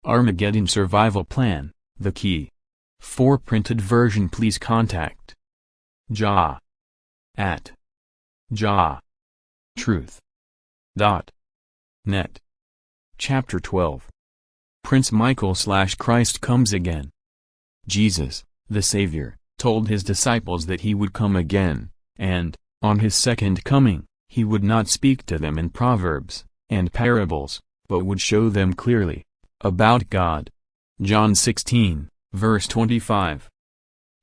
Armageddon Survival Plan, the key. For printed version please contact JAH at JAH.Truth.net. Chapter 12. Prince Michael/Christ comes again. Jesus, the Savior, told his disciples that he would come again, and, on his second coming, he would not speak to them in proverbs and parables, but would show them clearly about God. John 16, verse 25.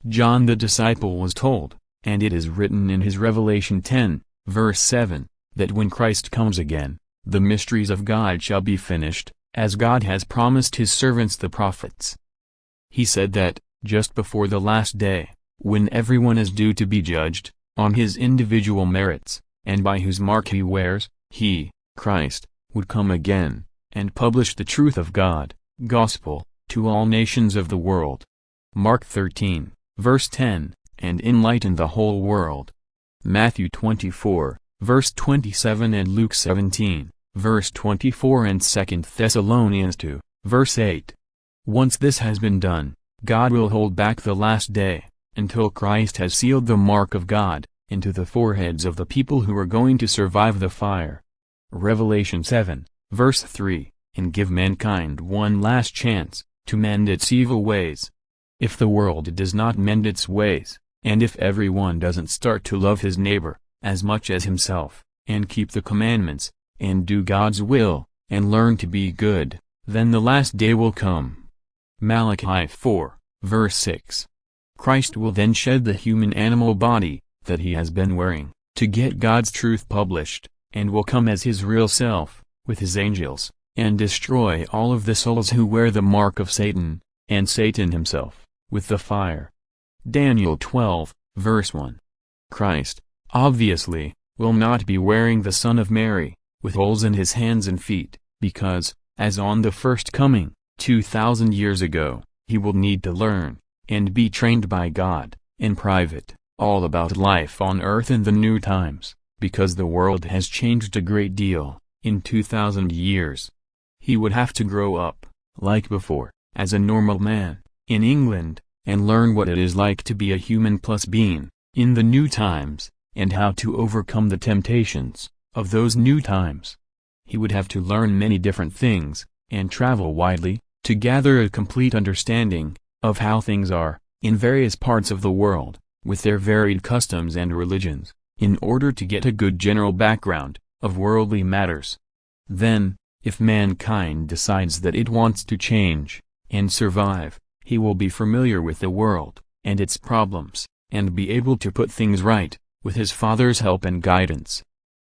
John the disciple was told, and it is written in his Revelation 10, verse 7, that when Christ comes again, the mysteries of God shall be finished, as God has promised his servants the prophets. He said that, just before the last day, when everyone is due to be judged, on his individual merits, and by whose mark he wears, he, Christ, would come again, and publish the truth of God, gospel, to all nations of the world. Mark 13, verse 10, and enlighten the whole world. Matthew 24, verse 27 and Luke 17, verse 24 and 2 Thessalonians 2, verse 8. Once this has been done, God will hold back the last day, until Christ has sealed the mark of God into the foreheads of the people who are going to survive the fire. Revelation 7, verse 3, and give mankind one last chance to mend its evil ways. If the world does not mend its ways, and if everyone doesn't start to love his neighbor as much as himself, and keep the commandments, and do God's will, and learn to be good, then the last day will come. Malachi 4, verse 6. Christ will then shed the human animal body that he has been wearing, to get God's truth published, and will come as his real self, with his angels, and destroy all of the souls who wear the mark of Satan, and Satan himself, with the fire. Daniel 12, verse 1. Christ, obviously, will not be wearing the Son of Mary, with holes in his hands and feet, because, as on the first coming, 2,000 years ago, he will need to learn, and be trained by God, in private, all about life on earth in the new times, because the world has changed a great deal, in 2,000 years. He would have to grow up, like before, as a normal man, in England, and learn what it is like to be a human plus being, in the new times, and how to overcome the temptations of those new times. He would have to learn many different things, and travel widely, to gather a complete understanding of how things are, in various parts of the world, with their varied customs and religions, in order to get a good general background of worldly matters. Then, if mankind decides that it wants to change and survive, he will be familiar with the world and its problems, and be able to put things right, with his Father's help and guidance.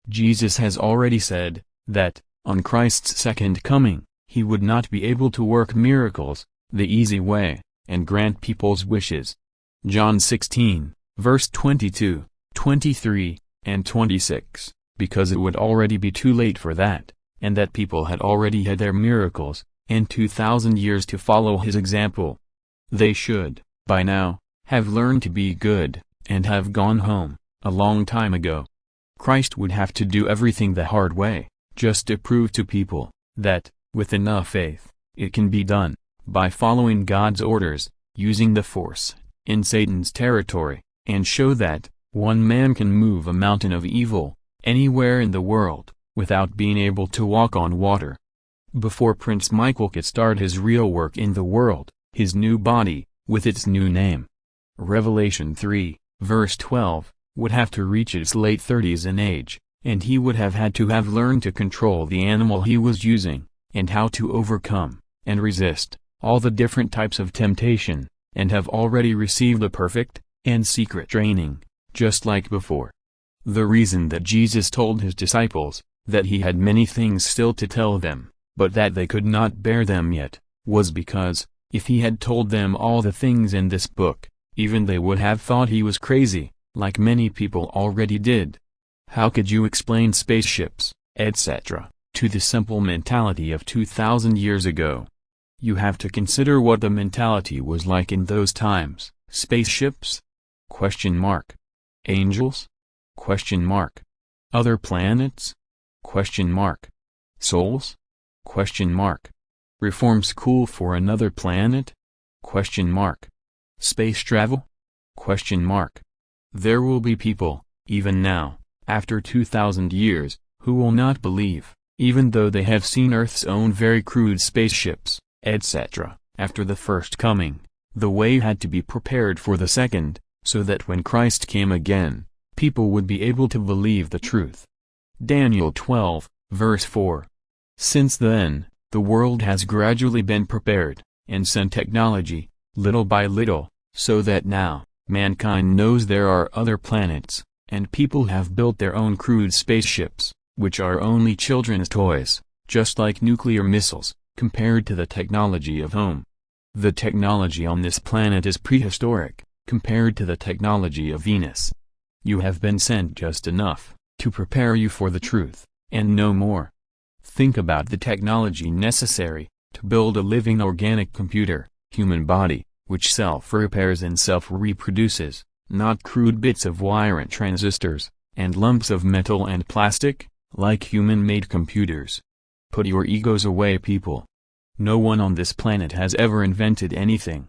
Jesus has already said that, on Christ's second coming, he would not be able to work miracles the easy way, and grant people's wishes. John 16, verse 22, 23, and 26, because it would already be too late for that, and that people had already had their miracles, and 2,000 years to follow his example. They should, by now, have learned to be good, and have gone home, a long time ago. Christ would have to do everything the hard way, just to prove to people that, with enough faith, it can be done, by following God's orders, using the force in Satan's territory, and show that one man can move a mountain of evil anywhere in the world without being able to walk on water. Before Prince Michael could start his real work in the world, his new body, with its new name, Revelation 3, verse 12, would have to reach its late 30s in age, and he would have had to have learned to control the animal he was using, and how to overcome and resist all the different types of temptation, and have already received a perfect and secret training, just like before. The reason that Jesus told his disciples that he had many things still to tell them, but that they could not bear them yet, was because, if he had told them all the things in this book, even they would have thought he was crazy, like many people already did. How could you explain spaceships, etc., to the simple mentality of 2,000 years ago? You have to consider what the mentality was like in those times. Spaceships? Question mark. Angels? Question mark. Other planets? Question mark. Souls? Question mark. Reform school for another planet? Question mark. Space travel? Question mark. There will be people, even now, after 2,000 years, who will not believe, even though they have seen Earth's own very crude spaceships, etc. After the first coming, the way had to be prepared for the second, so that when Christ came again, people would be able to believe the truth. Daniel 12, verse 4. Since then, the world has gradually been prepared, and sent technology, little by little, so that now, mankind knows there are other planets, and people have built their own crude spaceships, which are only children's toys, just like nuclear missiles, compared to the technology of home. The technology on this planet is prehistoric, compared to the technology of Venus. You have been sent just enough, to prepare you for the truth, and no more. Think about the technology necessary, to build a living organic computer, human body, which self-repairs and self-reproduces, not crude bits of wire and transistors, and lumps of metal and plastic, like human-made computers. Put your egos away, people. No one on this planet has ever invented anything.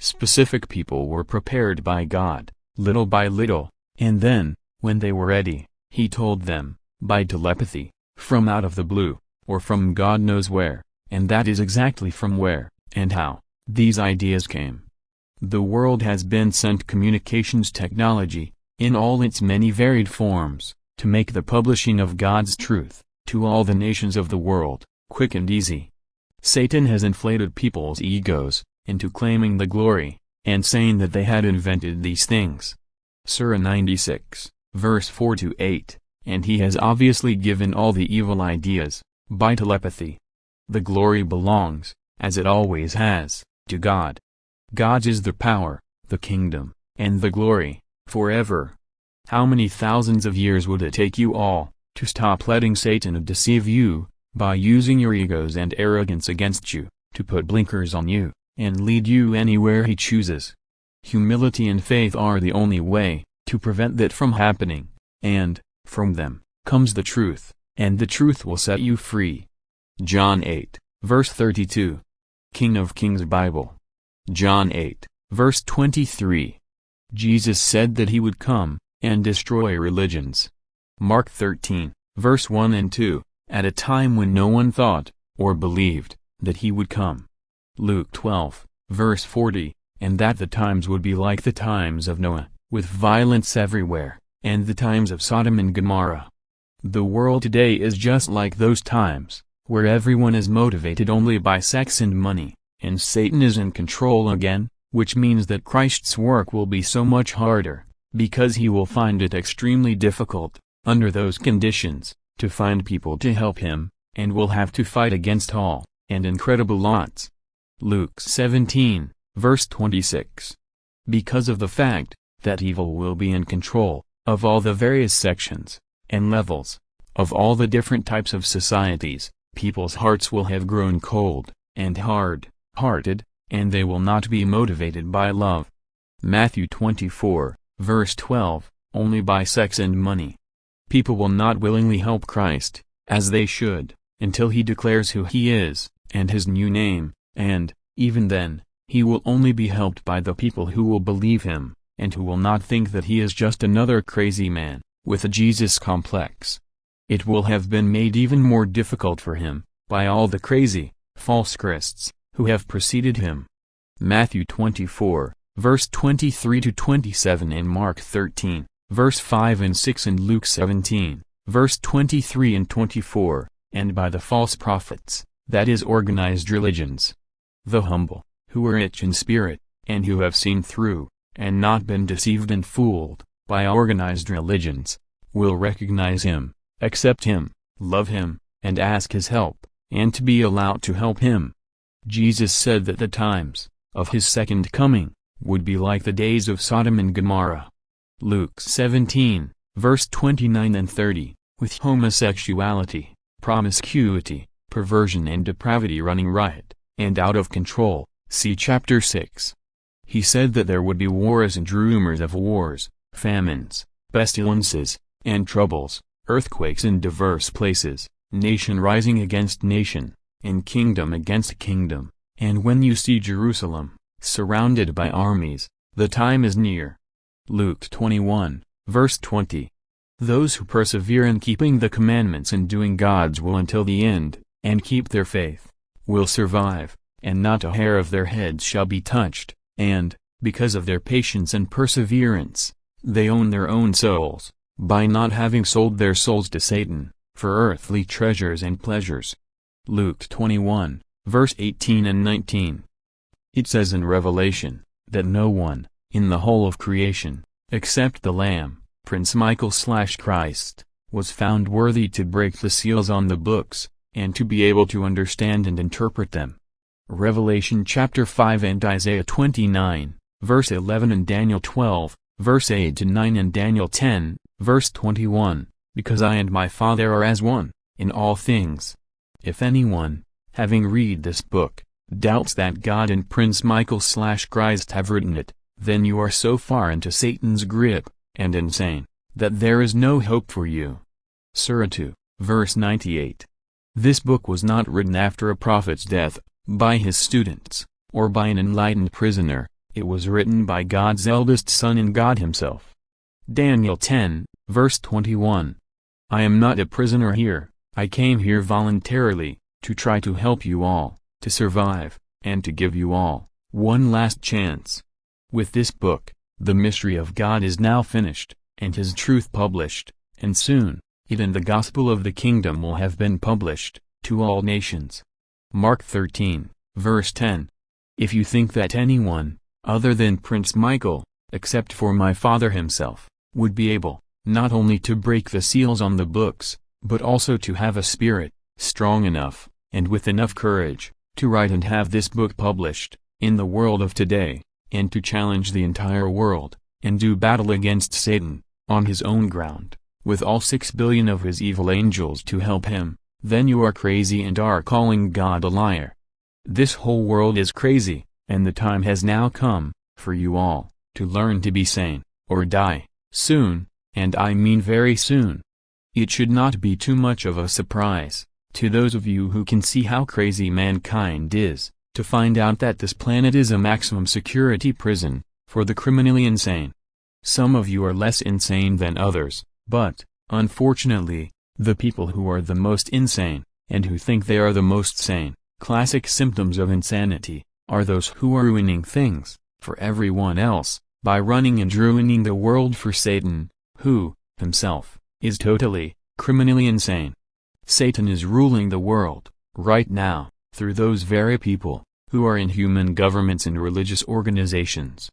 Specific people were prepared by God, little by little, and then, when they were ready, He told them, by telepathy, from out of the blue, or from God knows where, and that is exactly from where, and how, these ideas came. The world has been sent communications technology, in all its many varied forms, to make the publishing of God's truth, to all the nations of the world, quick and easy. Satan has inflated people's egos, into claiming the glory, and saying that they had invented these things. Surah 96, verse 4-8, and he has obviously given all the evil ideas, by telepathy. The glory belongs, as it always has, to God. God's is the power, the kingdom, and the glory, forever. How many thousands of years would it take you all, to stop letting Satan deceive you, by using your egos and arrogance against you, to put blinkers on you, and lead you anywhere he chooses? Humility and faith are the only way, to prevent that from happening, and, from them, comes the truth, and the truth will set you free. John 8, verse 32. King of Kings Bible. John 8, verse 23. Jesus said that he would come, and destroy religions. Mark 13, verse 1 and 2, at a time when no one thought, or believed, that he would come. Luke 12, verse 40, and that the times would be like the times of Noah, with violence everywhere, and the times of Sodom and Gomorrah. The world today is just like those times, where everyone is motivated only by sex and money, and Satan is in control again, which means that Christ's work will be so much harder, because he will find it extremely difficult, under those conditions, to find people to help him, and will have to fight against all, and incredible odds. Luke 17, verse 26. Because of the fact, that evil will be in control, of all the various sections, and levels, of all the different types of societies, people's hearts will have grown cold, and hard-hearted, and they will not be motivated by love. Matthew 24, verse 12, only by sex and money. People will not willingly help Christ, as they should, until he declares who he is, and his new name, and, even then, he will only be helped by the people who will believe him, and who will not think that he is just another crazy man, with a Jesus complex. It will have been made even more difficult for him, by all the crazy, false Christs, who have preceded him. Matthew 24, verse 23-27 and Mark 13, verse 5 and 6 and Luke 17, verse 23 and 24, and by the false prophets, that is organized religions. The humble, who are rich in spirit, and who have seen through, and not been deceived and fooled, by organized religions, will recognize him, accept him, love him, and ask his help, and to be allowed to help him. Jesus said that the times, of his second coming, would be like the days of Sodom and Gomorrah. Luke 17, verse 29 and 30, with homosexuality, promiscuity, perversion and depravity running riot, and out of control, see chapter 6. He said that there would be wars and rumors of wars, famines, pestilences, and troubles, earthquakes in diverse places, nation rising against nation, and kingdom against kingdom, and when you see Jerusalem surrounded by armies, the time is near. Luke 21, verse 20. Those who persevere in keeping the commandments and doing God's will until the end, and keep their faith, will survive, and not a hair of their heads shall be touched, and, because of their patience and perseverance, they own their own souls, by not having sold their souls to Satan, for earthly treasures and pleasures. Luke 21, verse 18 and 19. It says in Revelation, that no one, in the whole of creation, except the Lamb, Prince Michael/Christ, was found worthy to break the seals on the books, and to be able to understand and interpret them. Revelation chapter 5 and Isaiah 29, verse 11 and Daniel 12, verse 8 to 9 and Daniel 10, verse 21, because I and my Father are as one, in all things. If anyone, having read this book, doubts that God and Prince Michael/Christ have written it, then you are so far into Satan's grip, and insane, that there is no hope for you. Surah 2, verse 98. This book was not written after a prophet's death, by his students, or by an enlightened prisoner, it was written by God's eldest son and God himself. Daniel 10, verse 21. I am not a prisoner here, I came here voluntarily, to try to help you all, to survive, and to give you all one last chance. With this book, the mystery of God is now finished, and his truth published, and soon, it and the gospel of the kingdom will have been published, to all nations. Mark 13, verse 10. If you think that anyone, other than Prince Michael, except for my Father himself, would be able, not only to break the seals on the books, but also to have a spirit, strong enough, and with enough courage, to write and have this book published, in the world of today, and to challenge the entire world, and do battle against Satan, on his own ground, with all 6 billion of his evil angels to help him, then you are crazy and are calling God a liar. This whole world is crazy, and the time has now come, for you all, to learn to be sane, or die, soon, and I mean very soon. It should not be too much of a surprise, to those of you who can see how crazy mankind is, to find out that this planet is a maximum security prison, for the criminally insane. Some of you are less insane than others, but, unfortunately, the people who are the most insane, and who think they are the most sane, classic symptoms of insanity, are those who are ruining things, for everyone else, by running and ruining the world for Satan, who, himself, is totally, criminally insane. Satan is ruling the world, right now, through those very people, who are in human governments and religious organizations.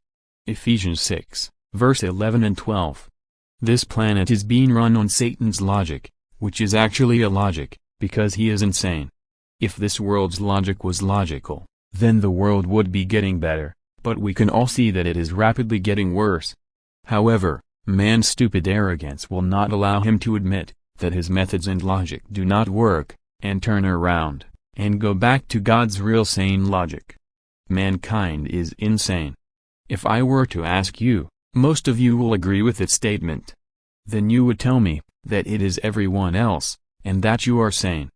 Ephesians 6, verse 11 and 12. This planet is being run on Satan's logic, which is actually illogic, because he is insane. If this world's logic was logical, then the world would be getting better, but we can all see that it is rapidly getting worse. However, man's stupid arrogance will not allow him to admit that his methods and logic do not work, and turn around, and go back to God's real sane logic. Mankind is insane. If I were to ask you, most of you will agree with its statement. Then you would tell me that it is everyone else, and that you are sane.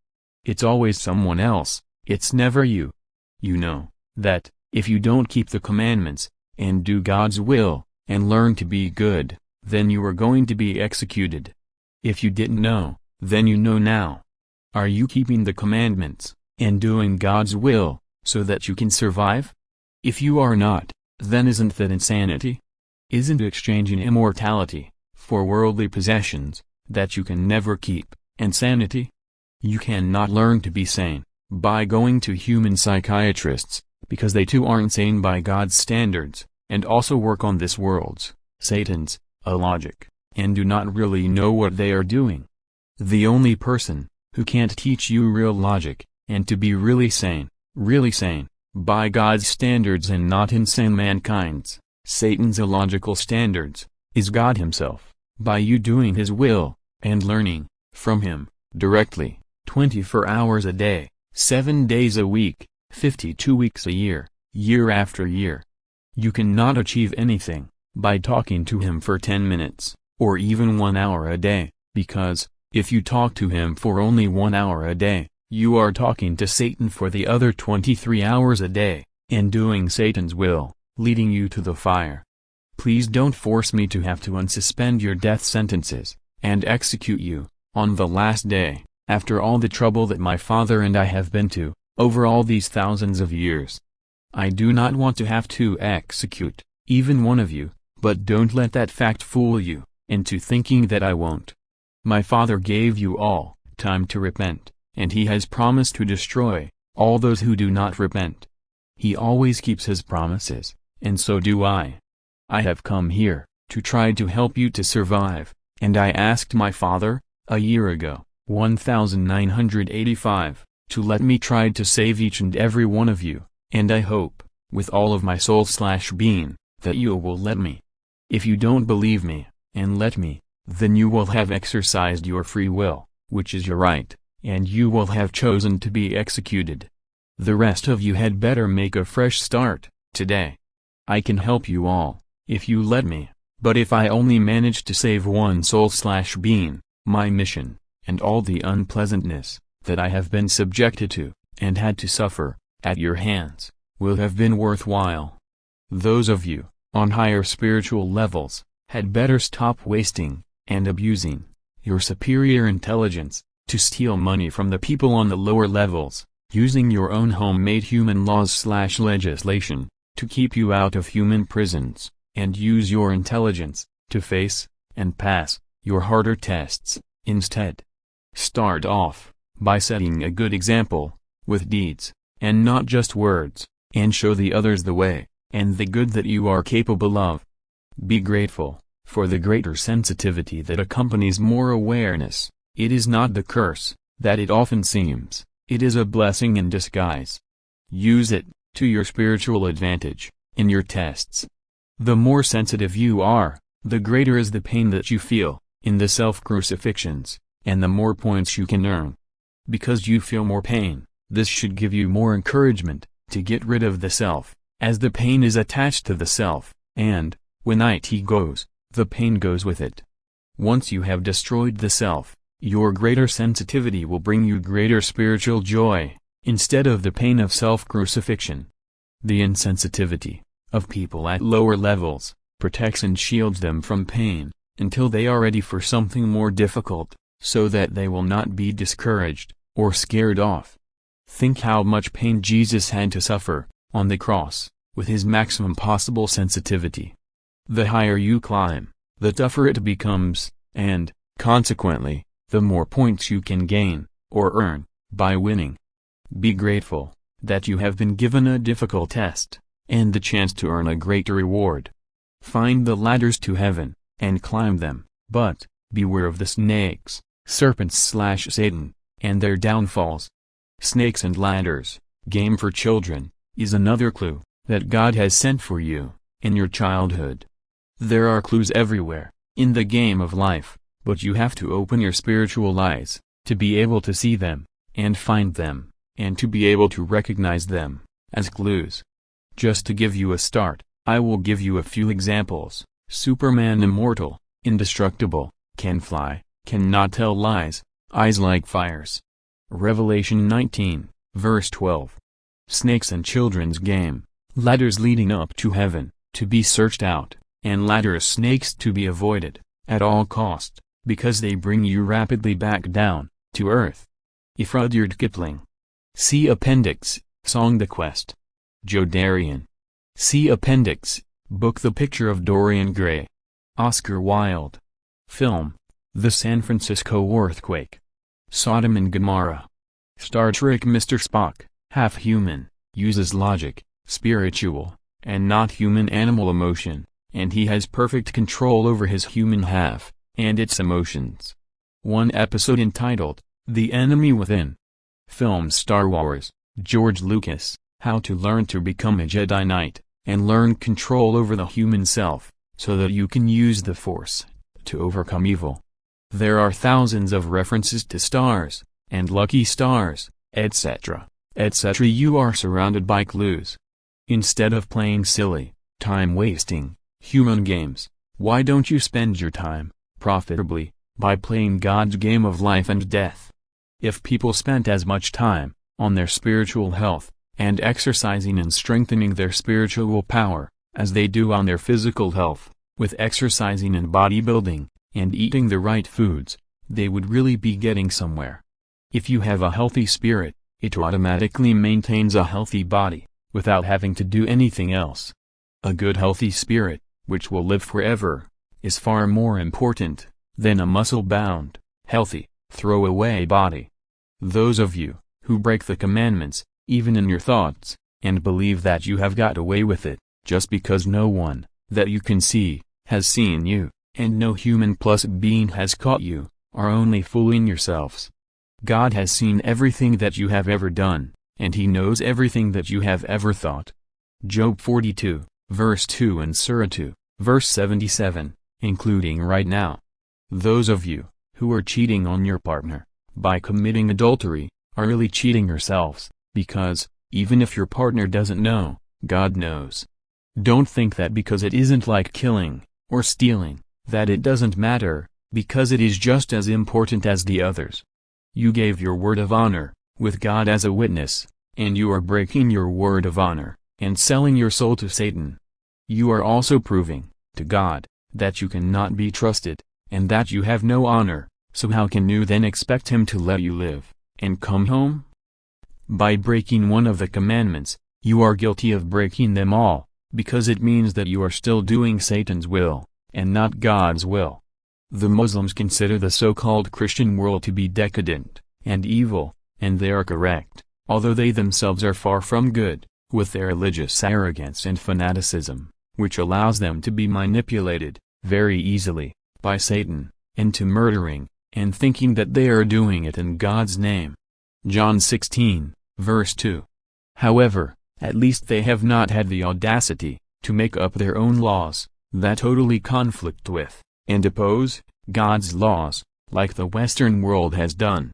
It's always someone else, it's never you. You know that, if you don't keep the commandments, and do God's will, and learn to be good, then you are going to be executed. If you didn't know, then you know now. Are you keeping the commandments, and doing God's will, so that you can survive? If you are not, then isn't that insanity? Isn't exchanging immortality, for worldly possessions, that you can never keep, insanity? You cannot learn to be sane, by going to human psychiatrists, because they too aren't sane by God's standards, and also work on this world's, Satan's, illogic, and do not really know what they are doing. The only person, who can't teach you real logic, and to be really sane, by God's standards and not insane mankind's, Satan's illogical standards, is God himself, by you doing his will, and learning, from him, directly, 24 hours a day, 7 days a week, 52 weeks a year, year after year. You cannot achieve anything, by talking to him for 10 minutes, or even 1 hour a day, because, if you talk to him for only 1 hour a day, You are talking to Satan for the other 23 hours a day, and doing Satan's will, leading you to the fire. Please don't force me to have to unsuspend your death sentences, and execute you, on the last day, after all the trouble that my father and I have been to, over all these thousands of years. I do not want to have to execute, even one of you, but don't let that fact fool you, into thinking that I won't. My Father gave you all time to repent, and He has promised to destroy all those who do not repent. He always keeps His promises, and so do I. I have come here, to try to help you to survive, and I asked my Father, a year ago, 1985, to let me try to save each and every one of you, and I hope, with all of my soul/being, that you will let me. If you don't believe me, and let me, then you will have exercised your free will, which is your right, and you will have chosen to be executed. The rest of you had better make a fresh start, today. I can help you all, if you let me, but if I only manage to save one soul/being, my mission, and all the unpleasantness, that I have been subjected to, and had to suffer, at your hands, will have been worthwhile. Those of you, on higher spiritual levels, had better stop wasting, and abusing, your superior intelligence, to steal money from the people on the lower levels, using your own homemade human laws/legislation, to keep you out of human prisons, and use your intelligence, to face, and pass, your harder tests, instead. Start off, by setting a good example, with deeds, and not just words, and show the others the way, and the good that you are capable of. Be grateful, for the greater sensitivity that accompanies more awareness. It is not the curse, that it often seems, it is a blessing in disguise. Use it, to your spiritual advantage, in your tests. The more sensitive you are, the greater is the pain that you feel, in the self-crucifixions, and the more points you can earn. Because you feel more pain, this should give you more encouragement, to get rid of the self, as the pain is attached to the self, and, when it goes, the pain goes with it. Once you have destroyed the self, your greater sensitivity will bring you greater spiritual joy, instead of the pain of self-crucifixion. The insensitivity, of people at lower levels, protects and shields them from pain, until they are ready for something more difficult, so that they will not be discouraged, or scared off. Think how much pain Jesus had to suffer, on the cross, with His maximum possible sensitivity. The higher you climb, the tougher it becomes, and, consequently, the more points you can gain, or earn, by winning. Be grateful, that you have been given a difficult test, and the chance to earn a greater reward. Find the ladders to heaven, and climb them, but, beware of the snakes, serpents/Satan, and their downfalls. Snakes and ladders, game for children, is another clue, that God has sent for you, in your childhood. There are clues everywhere, in the game of life, but you have to open your spiritual eyes, to be able to see them, and find them, and to be able to recognize them, as clues. Just to give you a start, I will give you a few examples. Superman immortal, indestructible, can fly, cannot tell lies, eyes like fires. Revelation 19, verse 12. Snakes and children's game, ladders leading up to heaven, to be searched out, and ladders snakes to be avoided, at all cost, because they bring you rapidly back down, to earth. Rudyard Kipling. See Appendix, Song The Quest. Joe Darian. See Appendix, Book The Picture of Dorian Gray. Oscar Wilde. Film, The San Francisco Earthquake. Sodom and Gomorrah. Star Trek. Mr. Spock, half human, uses logic, spiritual, and not human animal emotion, and he has perfect control over his human half, and its emotions. One episode entitled, The Enemy Within. Film. Star Wars, George Lucas, How to Learn to Become a Jedi Knight, and learn control over the human self, so that you can use the Force, to overcome evil. There are thousands of references to stars, and lucky stars, etc., etc. You are surrounded by clues. Instead of playing silly, time-wasting, human games, why don't you spend your time, profitably, by playing God's game of life and death? if people spent as much time on their spiritual health and exercising and strengthening their spiritual power as they do on their physical health, with exercising and bodybuilding and eating the right foods, they would really be getting somewhere. If you have a healthy spirit, it automatically maintains a healthy body, without having to do anything else. A good healthy spirit, which will live forever, is far more important than a muscle-bound, healthy, throwaway body. Those of you who break the commandments, even in your thoughts, and believe that you have got away with it, just because no one that you can see has seen you, and no human plus being has caught you, are only fooling yourselves. God has seen everything that you have ever done, and He knows everything that you have ever thought. Job 42, verse 2 and Surah 2, verse 77, including right now. Those of you who are cheating on your partner by committing adultery are really cheating yourselves, because, even if your partner doesn't know, God knows. Don't think that because it isn't like killing or stealing, that it doesn't matter, because it is just as important as the others. You gave your word of honor, with God as a witness, and you are breaking your word of honor, and selling your soul to Satan. You are also proving, to God, that you cannot be trusted, and that you have no honor, so how can you then expect Him to let you live, and come home? By breaking one of the commandments, you are guilty of breaking them all, because it means that you are still doing Satan's will, and not God's will. The Muslims consider the so-called Christian world to be decadent and evil, and they are correct, although they themselves are far from good, with their religious arrogance and fanaticism, which allows them to be manipulated, very easily, by Satan, into murdering, and thinking that they are doing it in God's name. John 16, verse 2. However, at least they have not had the audacity to make up their own laws that totally conflict with and oppose God's laws, like the Western world has done.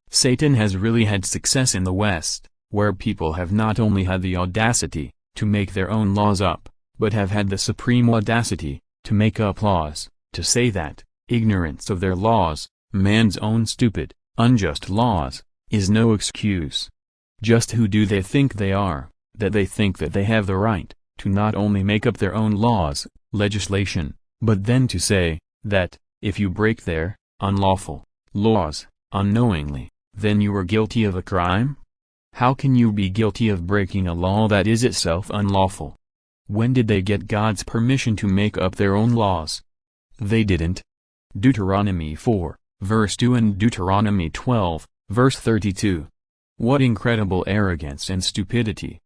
Satan has really had success in the West, where people have not only had the audacity to make their own laws up, but have had the supreme audacity to make up laws, to say that ignorance of their laws, man's own stupid, unjust laws, is no excuse. Just who do they think they are, that they think that they have the right to not only make up their own laws, legislation, but then to say that, if you break their unlawful laws unknowingly, then you are guilty of a crime? How can you be guilty of breaking a law that is itself unlawful? When did they get God's permission to make up their own laws? They didn't. Deuteronomy 4, verse 2 and Deuteronomy 12, verse 32. What incredible arrogance and stupidity!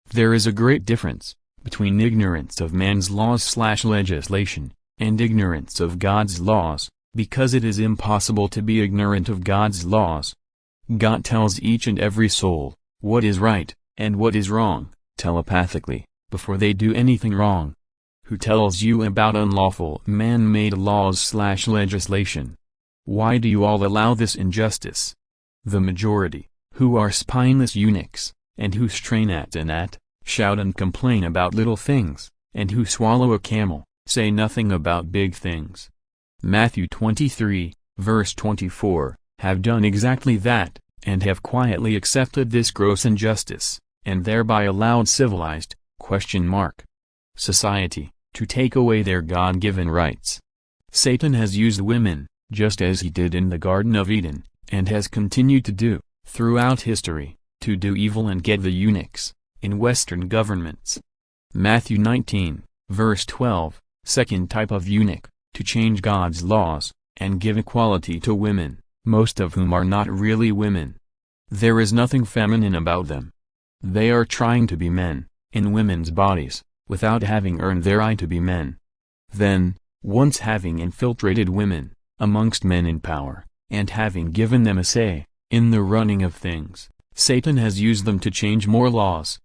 There is a great difference between ignorance of man's laws/legislation and ignorance of God's laws, because it is impossible to be ignorant of God's laws. God tells each and every soul what is right and what is wrong, telepathically, before they do anything wrong. Who tells you about unlawful man-made laws/legislation? Why do you all allow this injustice? The majority, who are spineless eunuchs, and who strain at and at, shout and complain about little things, and who swallow a camel, say nothing about big things. Matthew 23, verse 24, have done exactly that, and have quietly accepted this gross injustice, and thereby allowed civilized, society, to take away their God-given rights. Satan has used women, just as he did in the Garden of Eden, and has continued to do, throughout history, to do evil and get the eunuchs, in Western governments. Matthew 19, verse 12, second type of eunuch, to change God's laws, and give equality to women, most of whom are not really women. There is nothing feminine about them. They are trying to be men, in women's bodies, without having earned their right to be men. Then, once having infiltrated women, amongst men in power, and having given them a say, in the running of things, Satan has used them to change more laws.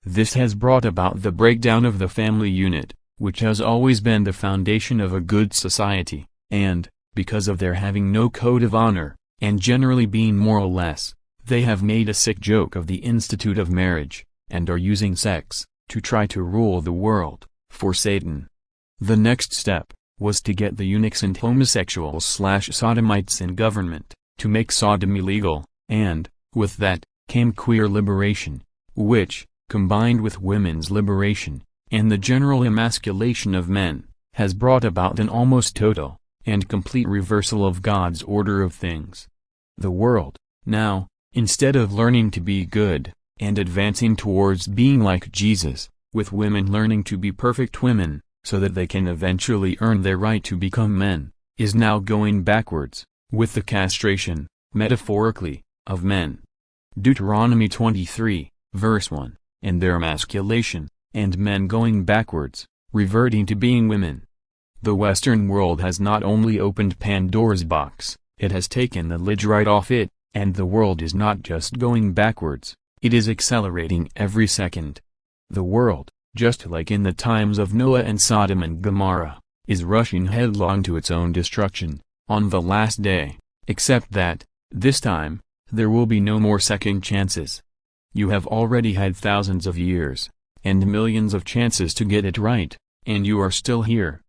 This has brought about the breakdown of the family unit, which has always been the foundation of a good society, and, because of their having no code of honor, and generally being moralless, they have made a sick joke of the institute of marriage, and are using sex to try to rule the world, for Satan. The next step was to get the eunuchs and homosexuals/sodomites in government, to make sodomy legal, And, with that, came queer liberation, which, combined with women's liberation, and the general emasculation of men, has brought about an almost total and complete reversal of God's order of things. The world, now, instead of learning to be good, and advancing towards being like Jesus, with women learning to be perfect women, so that they can eventually earn their right to become men, is now going backwards, with the castration, metaphorically, of men. Deuteronomy 23, verse 1, and their emasculation, and men going backwards, reverting to being women. The Western world has not only opened Pandora's box, it has taken the lid right off it, and the world is not just going backwards, it is accelerating every second. The world, just like in the times of Noah and Sodom and Gomorrah, is rushing headlong to its own destruction, on the last day, except that, this time, there will be no more second chances. You have already had thousands of years, and millions of chances to get it right, and you are still here.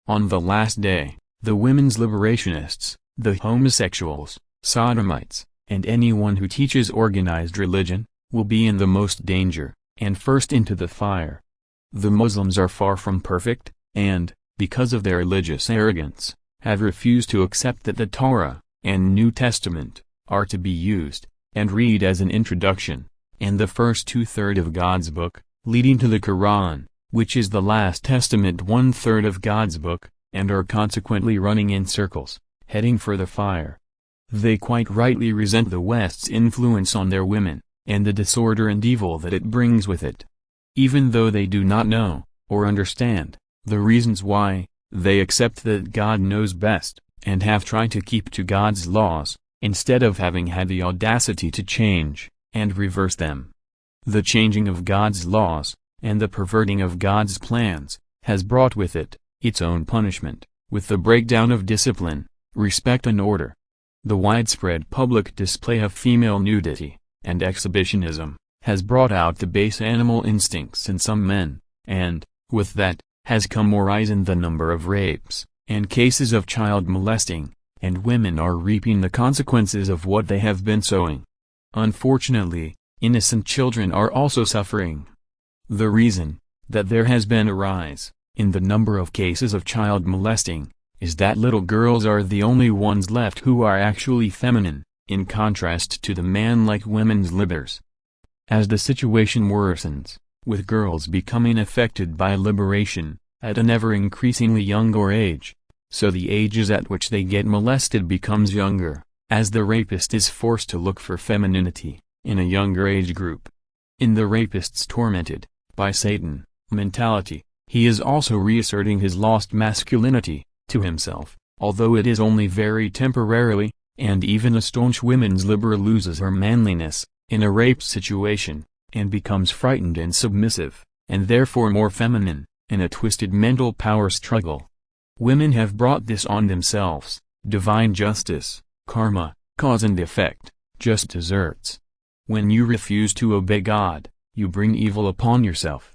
On the last day, the women's liberationists, the homosexuals, sodomites, and anyone who teaches organized religion, will be in the most danger, and first into the fire. The Muslims are far from perfect, and, because of their religious arrogance, have refused to accept that the Torah, and New Testament, are to be used, and read as an introduction, and the first two-thirds of God's book, leading to the Quran, which is the last testament one-third of God's book, and are consequently running in circles, heading for the fire. They quite rightly resent the West's influence on their women, and the disorder and evil that it brings with it. Even though they do not know, or understand, the reasons why, they accept that God knows best, and have tried to keep to God's laws, instead of having had the audacity to change, and reverse them. The changing of God's laws, and the perverting of God's plans, has brought with it, its own punishment, with the breakdown of discipline, respect and order. The widespread public display of female nudity, and exhibitionism, has brought out the base animal instincts in some men, and, with that, has come more rise in the number of rapes, and cases of child molesting, and women are reaping the consequences of what they have been sowing. Unfortunately, innocent children are also suffering. The reason that there has been a rise in the number of cases of child molesting is that little girls are the only ones left who are actually feminine, in contrast to the man-like women's libers. As the situation worsens, with girls becoming affected by liberation, at an ever-increasingly younger age, so the ages at which they get molested becomes younger, as the rapist is forced to look for femininity, in a younger age group. In the rapist's tormented, by Satan, mentality, he is also reasserting his lost masculinity, to himself, although it is only very temporarily, and even a staunch women's liberal loses her manliness, in a rape situation, and becomes frightened and submissive, and therefore more feminine, in a twisted mental power struggle. Women have brought this on themselves, divine justice, karma, cause and effect, just deserts. When you refuse to obey God, you bring evil upon yourself.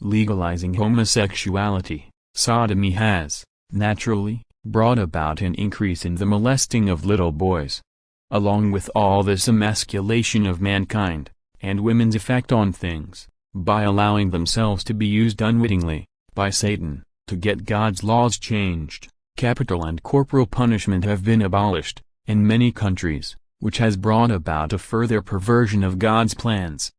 Legalizing homosexuality, sodomy has, naturally, brought about an increase in the molesting of little boys. Along with all this emasculation of mankind, and women's effect on things, by allowing themselves to be used unwittingly, by Satan, to get God's laws changed, capital and corporal punishment have been abolished, in many countries, which has brought about a further perversion of God's plans.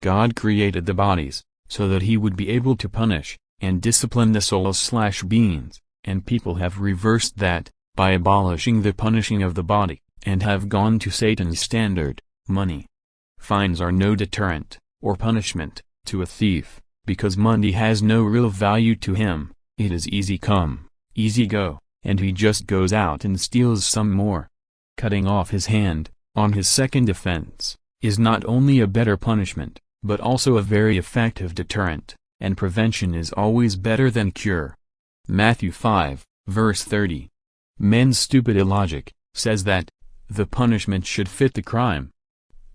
God created the bodies, so that he would be able to punish, and discipline the souls/beings, and people have reversed that, by abolishing the punishing of the body, and have gone to Satan's standard, money. Fines are no deterrent, or punishment, to a thief, because money has no real value to him. It is easy come, easy go, and he just goes out and steals some more. Cutting off his hand, on his second offense, is not only a better punishment, but also a very effective deterrent, and prevention is always better than cure. Matthew 5, verse 30. Men's stupid illogic, says that, the punishment should fit the crime.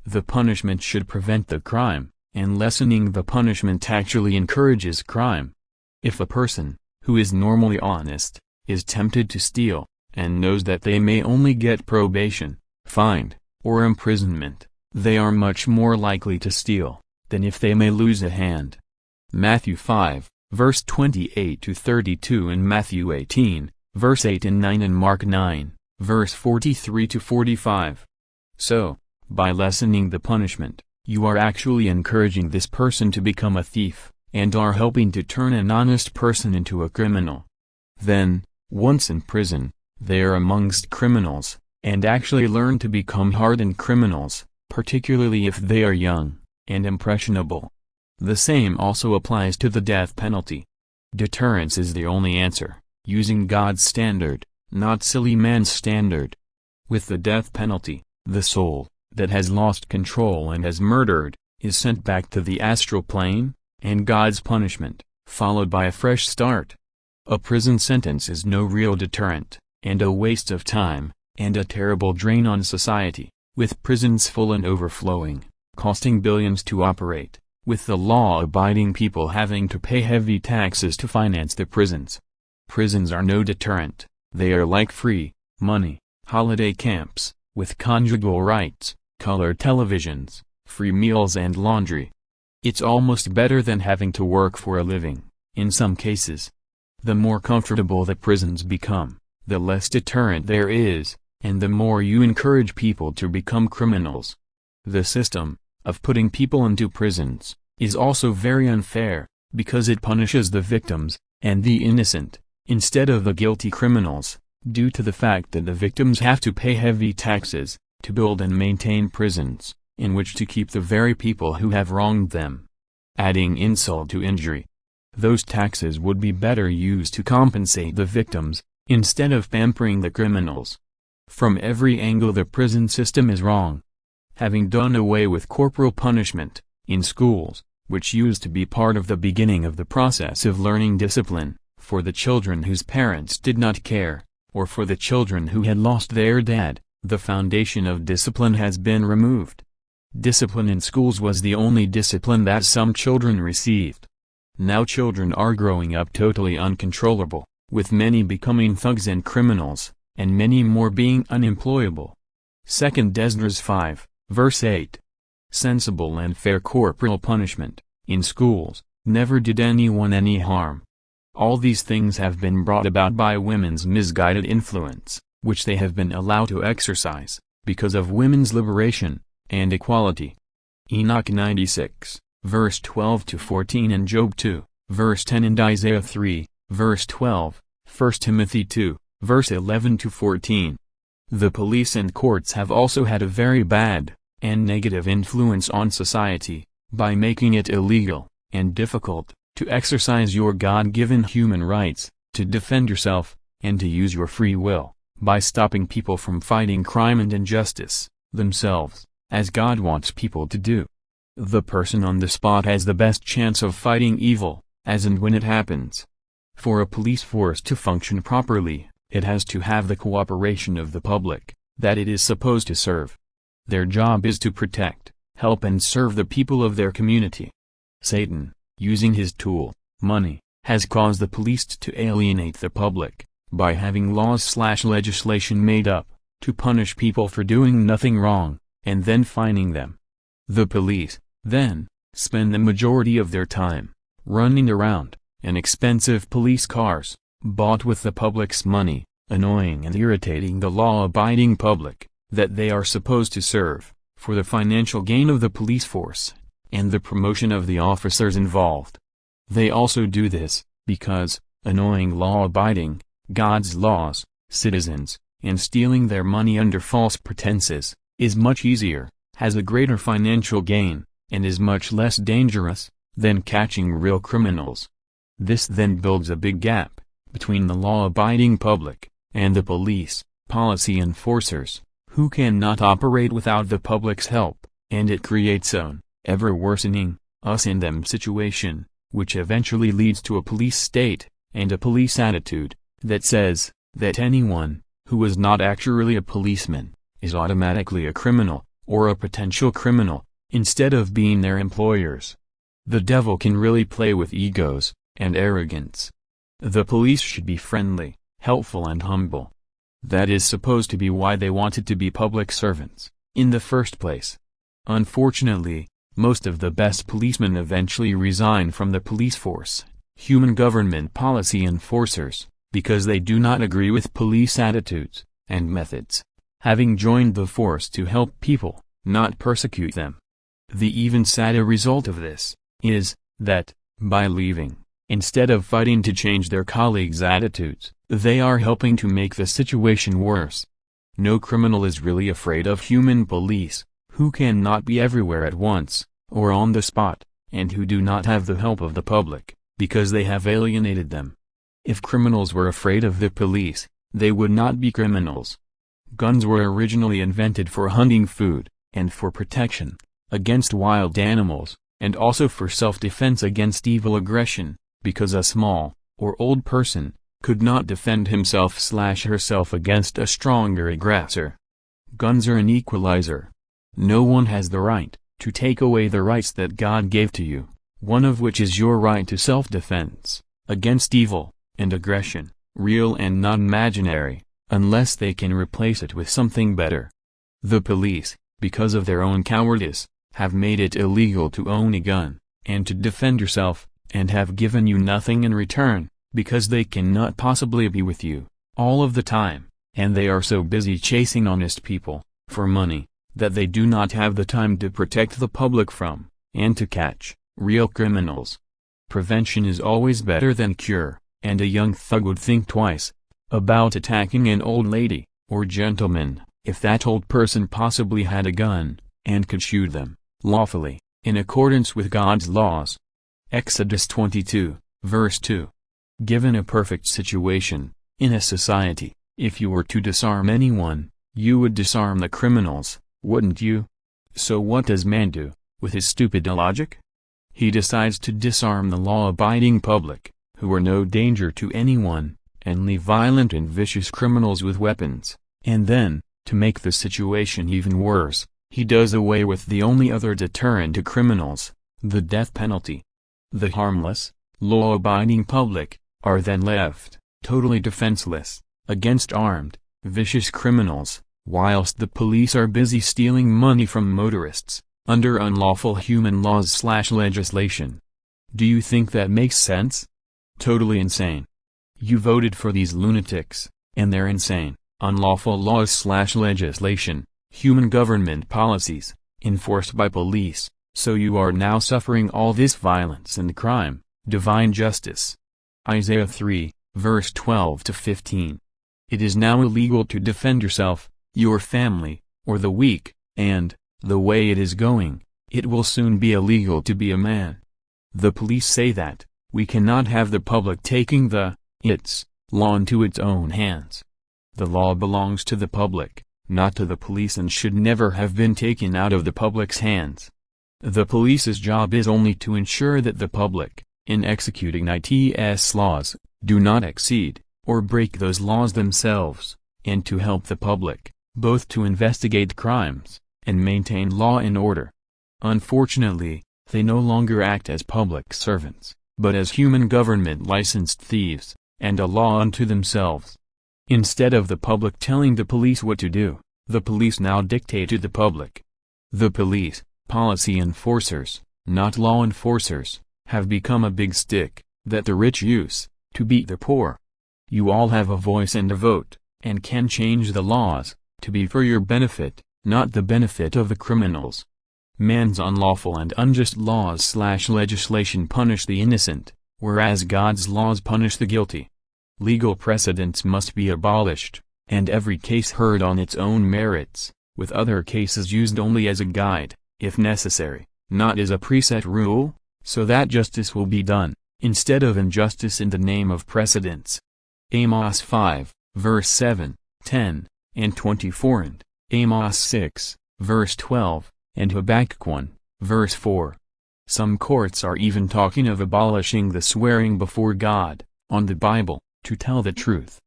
The punishment should prevent the crime, and lessening the punishment actually encourages crime. If a person, who is normally honest, is tempted to steal, and knows that they may only get probation, fined, or imprisonment, they are much more likely to steal, than if they may lose a hand. Matthew 5, verse 28-32 and Matthew 18, verse 8 and 9 and Mark 9, verse 43-45. So, by lessening the punishment, you are actually encouraging this person to become a thief, and are helping to turn an honest person into a criminal. Then, once in prison, they are amongst criminals, and actually learn to become hardened criminals, particularly if they are young and impressionable. The same also applies to the death penalty. Deterrence is the only answer, using God's standard, not silly man's standard. With the death penalty, the soul that has lost control and has murdered is sent back to the astral plane, and God's punishment, followed by a fresh start. A prison sentence is no real deterrent, and a waste of time, and a terrible drain on society, with prisons full and overflowing, costing billions to operate, with the law-abiding people having to pay heavy taxes to finance the prisons. Prisons are no deterrent, they are like free money holiday camps, with conjugal rights, color televisions, free meals and laundry. It's almost better than having to work for a living, in some cases. The more comfortable the prisons become, the less deterrent there is, and the more you encourage people to become criminals. The system of putting people into prisons is also very unfair, because it punishes the victims and the innocent, instead of the guilty criminals, due to the fact that the victims have to pay heavy taxes to build and maintain prisons, in which to keep the very people who have wronged them. Adding insult to injury, those taxes would be better used to compensate the victims, instead of pampering the criminals. From every angle the prison system is wrong. Having done away with corporal punishment in schools, which used to be part of the beginning of the process of learning discipline, for the children whose parents did not care, or for the children who had lost their dad, the foundation of discipline has been removed. Discipline in schools was the only discipline that some children received. Now children are growing up totally uncontrollable, with many becoming thugs and criminals, and many more being unemployable. 2 Esdras 5, verse 8. Sensible and fair corporal punishment, in schools, never did anyone any harm. All these things have been brought about by women's misguided influence, which they have been allowed to exercise, because of women's liberation and equality. Enoch 96, verse 12-14 and Job 2, verse 10 and Isaiah 3, verse 12, 1 Timothy 2, verse 11-14. The police and courts have also had a very bad and negative influence on society, by making it illegal and difficult to exercise your God-given human rights, to defend yourself, and to use your free will, by stopping people from fighting crime and injustice themselves, as God wants people to do. The person on the spot has the best chance of fighting evil, as and when it happens. For a police force to function properly, it has to have the cooperation of the public that it is supposed to serve. Their job is to protect, help and serve the people of their community. Satan, using his tool, money, has caused the police to alienate the public, by having laws/legislation made up, to punish people for doing nothing wrong, and then fining them. The police, then, spend the majority of their time running around in expensive police cars, bought with the public's money, annoying and irritating the law-abiding public that they are supposed to serve, for the financial gain of the police force, and the promotion of the officers involved. They also do this, because, annoying law-abiding, God's laws, citizens, and stealing their money under false pretenses, is much easier, has a greater financial gain, and is much less dangerous, than catching real criminals. This then builds a big gap between the law-abiding public and the police, policy enforcers, who cannot operate without the public's help, and it creates an ever-worsening, us and them situation, which eventually leads to a police state, and a police attitude, that says that anyone who is not actually a policeman is automatically a criminal, or a potential criminal, instead of being their employers. The devil can really play with egos and arrogance. The police should be friendly, helpful and humble. That is supposed to be why they wanted to be public servants, in the first place. Unfortunately, most of the best policemen eventually resign from the police force, human government policy enforcers, because they do not agree with police attitudes and methods, having joined the force to help people, not persecute them. The even sadder result of this is that, by leaving, instead of fighting to change their colleagues' attitudes, they are helping to make the situation worse. No criminal is really afraid of human police, who cannot be everywhere at once, or on the spot, and who do not have the help of the public, because they have alienated them. If criminals were afraid of the police, they would not be criminals. Guns were originally invented for hunting food, and for protection against wild animals, and also for self-defense against evil aggression, because a small, or old person, could not defend himself/herself against a stronger aggressor. Guns are an equalizer. No one has the right to take away the rights that God gave to you, one of which is your right to self-defense against evil and aggression, real and not imaginary, unless they can replace it with something better. The police, because of their own cowardice, have made it illegal to own a gun, and to defend yourself, and have given you nothing in return, because they cannot possibly be with you all of the time, and they are so busy chasing honest people for money, that they do not have the time to protect the public from, and to catch, real criminals. Prevention is always better than cure, and a young thug would think twice about attacking an old lady, or gentleman, if that old person possibly had a gun, and could shoot them, lawfully, in accordance with God's laws. Exodus 22, verse 2. Given a perfect situation, in a society, if you were to disarm anyone, you would disarm the criminals, wouldn't you? So what does man do, with his stupid illogic? He decides to disarm the law-abiding public, who are no danger to anyone, and leave violent and vicious criminals with weapons, and then, to make the situation even worse, he does away with the only other deterrent to criminals, the death penalty. The harmless, law-abiding public are then left, totally defenseless, against armed, vicious criminals, whilst the police are busy stealing money from motorists, under unlawful human laws/legislation. Do you think that makes sense? Totally insane. You voted for these lunatics, and their insane, unlawful laws/legislation, human government policies, enforced by police, so you are now suffering all this violence and crime, divine justice. Isaiah 3, verse 12-15. It is now illegal to defend yourself, your family, or the weak, and, the way it is going, it will soon be illegal to be a man. The police say that, we cannot have the public taking its law into its own hands. The law belongs to the public, not to the police, and should never have been taken out of the public's hands. The police's job is only to ensure that the public, in executing its laws, do not exceed, or break those laws themselves, and to help the public, both to investigate crimes, and maintain law and order. Unfortunately, they no longer act as public servants, but as human government licensed thieves, and a law unto themselves. Instead of the public telling the police what to do, the police now dictate to the public. The police, policy enforcers, not law enforcers, have become a big stick, that the rich use, to beat the poor. You all have a voice and a vote, and can change the laws, to be for your benefit, not the benefit of the criminals. Man's unlawful and unjust laws/legislation punish the innocent, whereas God's laws punish the guilty. Legal precedents must be abolished, and every case heard on its own merits, with other cases used only as a guide, if necessary, not as a preset rule, so that justice will be done, instead of injustice in the name of precedents. Amos 5, verse 7, 10, and 24, and Amos 6, verse 12, and Habakkuk 1, verse 4. Some courts are even talking of abolishing the swearing before God, on the Bible, to tell the truth.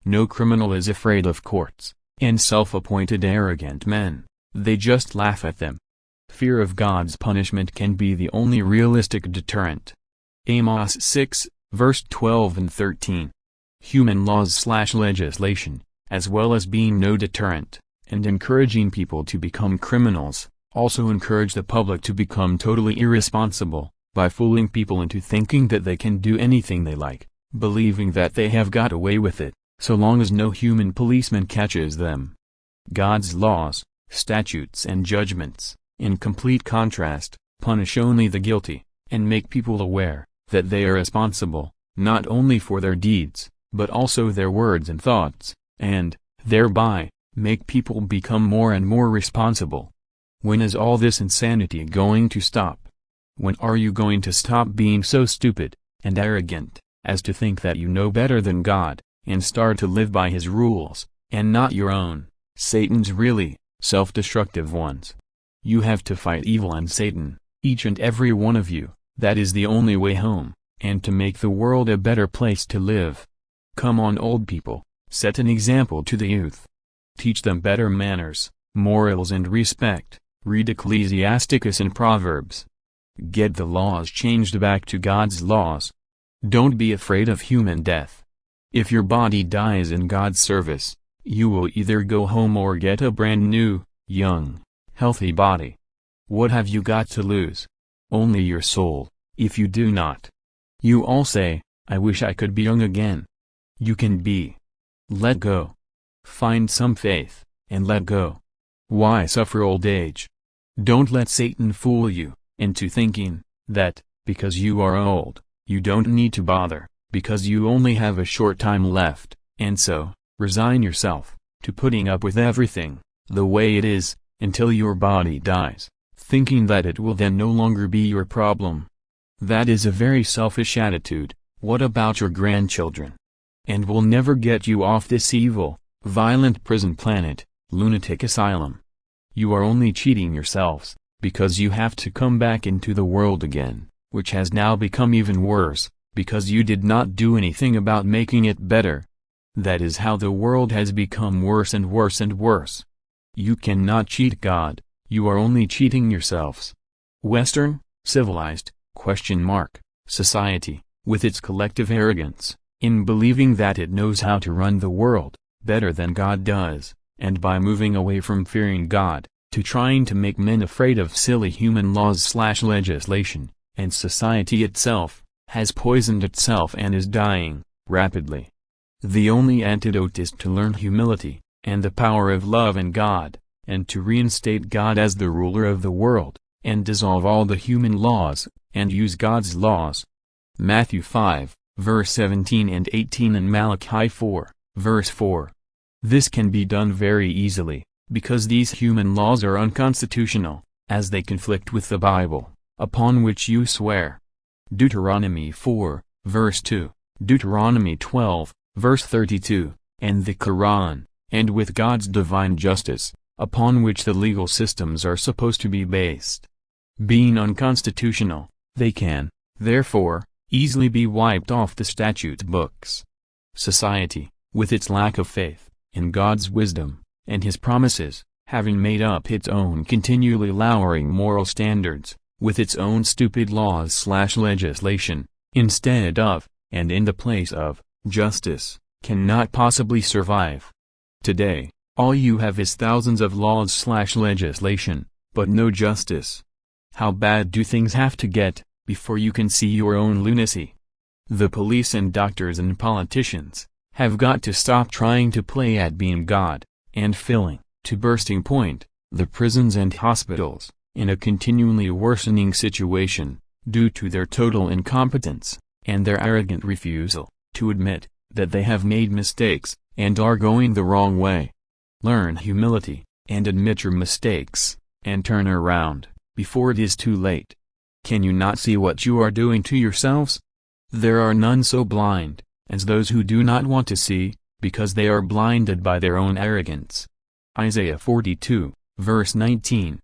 No criminal is afraid of courts, and self-appointed arrogant men, they just laugh at them. Fear of God's punishment can be the only realistic deterrent. Amos 6, verse 12 and 13. Human laws/legislation, as well as being no deterrent, and encouraging people to become criminals, also encourage the public to become totally irresponsible, by fooling people into thinking that they can do anything they like, believing that they have got away with it, so long as no human policeman catches them. God's laws, statutes and judgments, in complete contrast, punish only the guilty, and make people aware that they are responsible, not only for their deeds, but also their words and thoughts, and, thereby, make people become more and more responsible. When is all this insanity going to stop? When are you going to stop being so stupid and arrogant as to think that you know better than God, and start to live by His rules, and not your own, Satan's really self-destructive ones? You have to fight evil and Satan, each and every one of you. That is the only way home, and to make the world a better place to live. Come on, old people, set an example to the youth. Teach them better manners, morals and respect. Read Ecclesiasticus and Proverbs. Get the laws changed back to God's laws. Don't be afraid of human death. If your body dies in God's service, you will either go home or get a brand new, young, healthy body. What have you got to lose? Only your soul, if you do not. You all say, I wish I could be young again. You can be. Let go. Find some faith, and let go. Why suffer old age? Don't let Satan fool you into thinking that, because you are old, you don't need to bother, because you only have a short time left, and so, resign yourself to putting up with everything, the way it is, until your body dies, thinking that it will then no longer be your problem. That is a very selfish attitude. What about your grandchildren? And will never get you off this evil, violent prison planet, lunatic asylum. You are only cheating yourselves, because you have to come back into the world again, which has now become even worse, because you did not do anything about making it better. That is how the world has become worse and worse and worse. You cannot cheat God, you are only cheating yourselves. Western, civilized, society, with its collective arrogance, in believing that it knows how to run the world better than God does, and by moving away from fearing God, to trying to make men afraid of silly human laws/legislation, and society itself, has poisoned itself and is dying, rapidly. The only antidote is to learn humility, and the power of love in God, and to reinstate God as the ruler of the world, and dissolve all the human laws, and use God's laws. Matthew 5, verse 17 and 18 and Malachi 4, verse 4. This can be done very easily, because these human laws are unconstitutional, as they conflict with the Bible, upon which you swear. Deuteronomy 4, verse 2, Deuteronomy 12, verse 32, and the Quran, and with God's divine justice, upon which the legal systems are supposed to be based. Being unconstitutional, they can, therefore, easily be wiped off the statute books. Society, with its lack of faith in God's wisdom and His promises, having made up its own continually lowering moral standards, with its own stupid laws/legislation, instead of, and in the place of, justice, cannot possibly survive. Today, all you have is thousands of laws/legislation, but no justice. How bad do things have to get, before you can see your own lunacy? The police and doctors and politicians have got to stop trying to play at being God, and filling, to bursting point, the prisons and hospitals, in a continually worsening situation, due to their total incompetence, and their arrogant refusal to admit that they have made mistakes, and are going the wrong way. Learn humility, and admit your mistakes, and turn around, before it is too late. Can you not see what you are doing to yourselves? There are none so blind as those who do not want to see, because they are blinded by their own arrogance. Isaiah 42, verse 19.